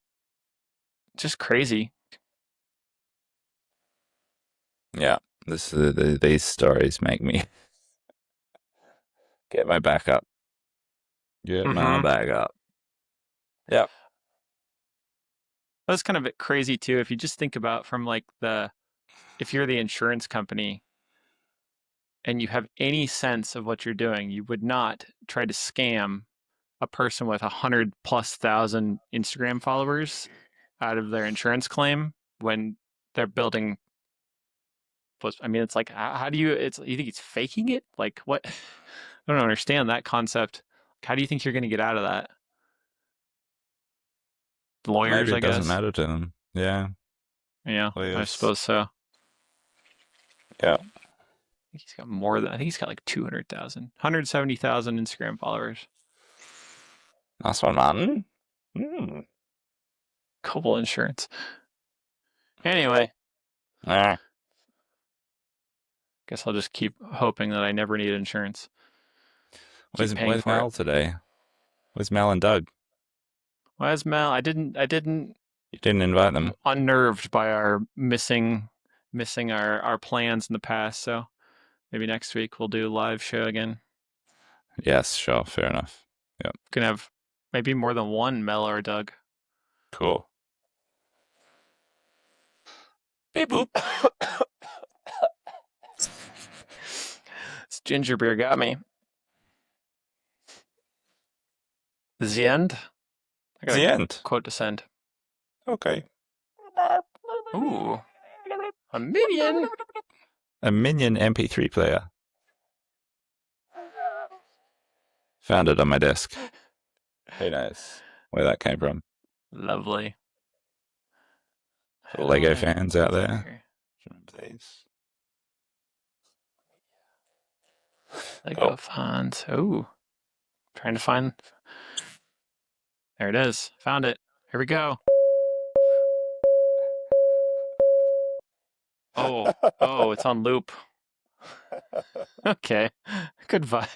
Just crazy. Yeah. These stories make me get my back up. Get my Mm-hmm. back up. Yep. That's kind of crazy too. If you just think about from like if you're the insurance company and you have any sense of what you're doing, you would not try to scam a person with 100,000+ Instagram followers out of their insurance claim when their building was. I mean, it's like, how do you? It's you think he's faking it? Like what? I don't understand that concept. How do you think you're going to get out of that? Lawyers, Maybe I it doesn't guess. matter to them. Yeah. Yeah, I Lawyers. suppose so. Yeah. Think he's got more than. I think he's got like 200,000, 170,000 Instagram followers. Nice one, Martin. Mm. Cobalt Insurance. Anyway, Ah. guess I'll just keep hoping that I never need insurance. Keep paying Where's for it. Mel today? Where's Mel and Doug? Why is Mel? I didn't. You didn't invite I'm them. unnerved by our missing our plans in the past. So maybe next week we'll do a live show again. Yes, sure, fair enough. Yep. We can have maybe more than one Mel or Doug. Cool. Beep boop. This ginger beer got me. The end. I got a The end. quote to send. Okay. Ooh, a minion. A Minion MP3 player. Found it on my desk. Who knows where that came from? Lovely. Lego Hell, fans out over there. here. Please. Lego Oh. fonts. Ooh, trying to find. There it is. Found it. Here we go. Oh, oh, it's on loop. Okay. Good vibe.